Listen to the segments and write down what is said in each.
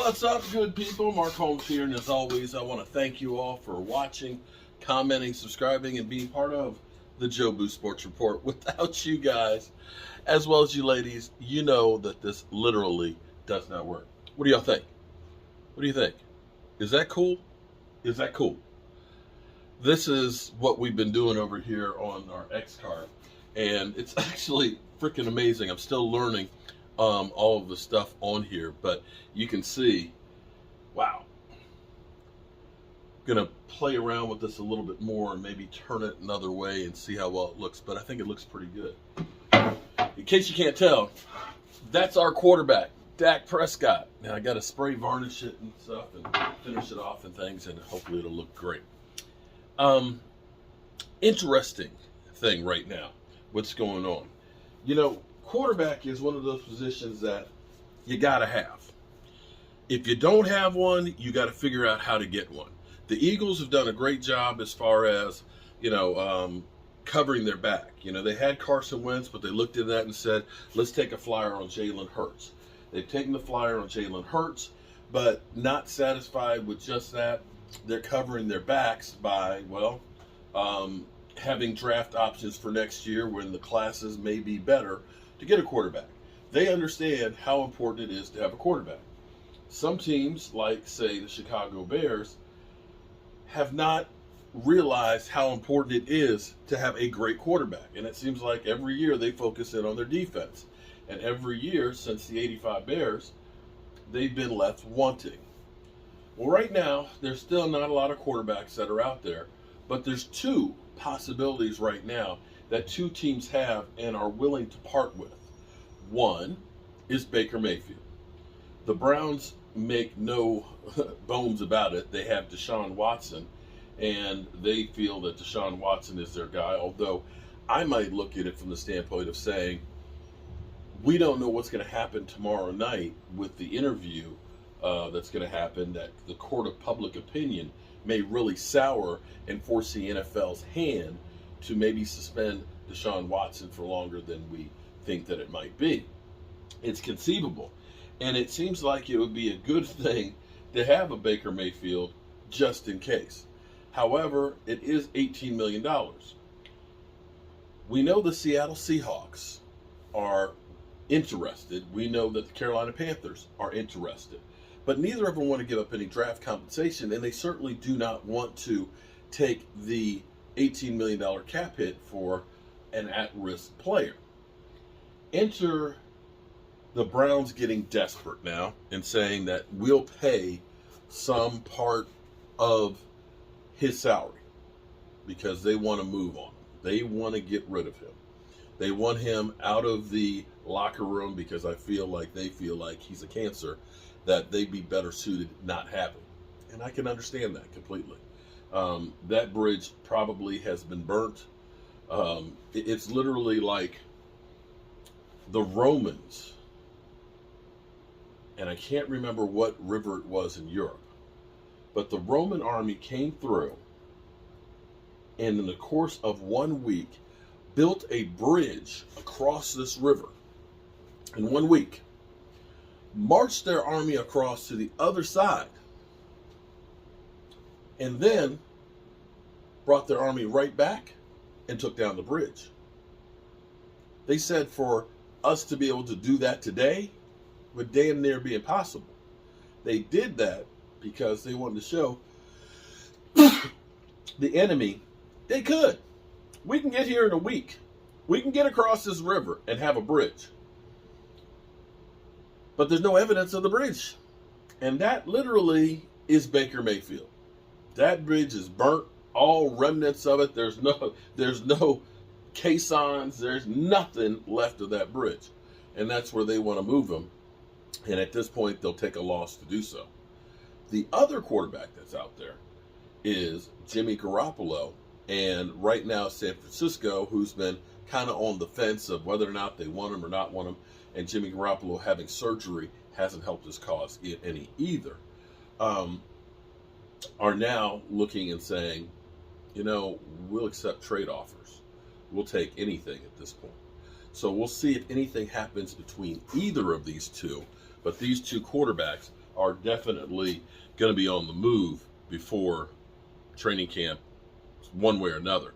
What's up, good people? Mark Holmes here, and as always, I want to thank you all for watching, commenting, subscribing, and being part of the Joe Boo Sports Report. Without you guys, as well as you ladies, you know that this literally does not work. What do y'all think? What do you think? Is that cool? Is that cool? This is what we've been doing over here on our X car, and it's actually freaking amazing. I'm still learning all of the stuff on here, but you can see, wow. Gonna play around with this a little bit more and maybe turn it another way and see how well it looks, but I think it looks pretty good. In case you can't tell, that's our quarterback, Dak Prescott. Now I gotta spray varnish it and stuff and finish it off and things, and hopefully it'll look great. Interesting thing right now, what's going on. You know, quarterback is one of those positions that you gotta have. If you don't have one, you gotta figure out how to get one. The Eagles have done a great job as far as, covering their back. You know, they had Carson Wentz, but they looked at that and said, let's take a flyer on Jalen Hurts. They've taken the flyer on Jalen Hurts, but not satisfied with just that. They're covering their backs by, having draft options for next year when the classes may be better to get a quarterback. They understand how important it is to have a quarterback. Some teams, like, say, the Chicago Bears, have not realized how important it is to have a great quarterback. And it seems like every year they focus in on their defense. And every year since the 85 Bears, they've been left wanting. Well, right now, there's still not a lot of quarterbacks that are out there, but there's two possibilities right now that two teams have and are willing to part with. One is Baker Mayfield. The Browns make no bones about it. They have Deshaun Watson, and they feel that Deshaun Watson is their guy, although I might look at it from the standpoint of saying, we don't know what's going to happen tomorrow night with the interview that's going to happen, that the court of public opinion may really sour and force the NFL's hand to maybe suspend Deshaun Watson for longer than we think that it might be. It's conceivable. And it seems like it would be a good thing to have a Baker Mayfield just in case. However, it is $18 million. We know the Seattle Seahawks are interested. We know that the Carolina Panthers are interested. But neither of them want to give up any draft compensation, and they certainly do not want to take the $18 million cap hit for an at-risk player. Enter the Browns getting desperate now and saying that we'll pay some part of his salary because they want to move on him. They want to get rid of him. They want him out of the locker room because they feel like he's a cancer that they'd be better suited not having. And I can understand that completely. That bridge probably has been burnt. It's literally like the Romans, and I can't remember what river it was in Europe, but the Roman army came through and in the course of 1 week built a bridge across this river in 1 week, marched their army across to the other side, and then brought their army right back and took down the bridge. They said for us to be able to do that today would damn near be impossible. They did that because they wanted to show the enemy they could. We can get here in a week. We can get across this river and have a bridge. But there's no evidence of the bridge. And that literally is Baker Mayfield. That bridge is burnt, all remnants of it. There's no caissons. There's nothing left of that bridge. And that's where they want to move him. And at this point, they'll take a loss to do so. The other quarterback that's out there is Jimmy Garoppolo. And right now, San Francisco, who's been kind of on the fence of whether or not they want him or not want him, and Jimmy Garoppolo having surgery hasn't helped his cause any either, are now looking and saying, we'll accept trade offers. We'll take anything at this point. So we'll see if anything happens between either of these two. But these two quarterbacks are definitely going to be on the move before training camp, one way or another.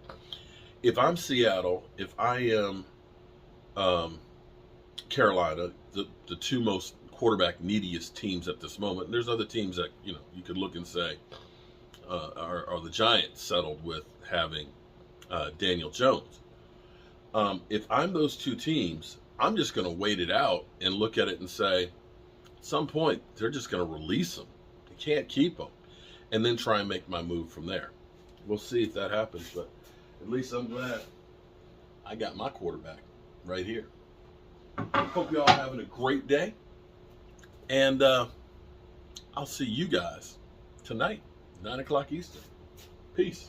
If I'm Seattle, if I am Carolina, the two most quarterback neediest teams at this moment, and there's other teams that you could look and say are the Giants settled with having Daniel Jones. If I'm those two teams, I'm just going to wait it out and look at it and say, at some point, they're just going to release them. They can't keep them. And then try and make my move from there. We'll see if that happens, but at least I'm glad I got my quarterback right here. Hope you all having a great day. And I'll see you guys tonight, 9 o'clock Eastern. Peace.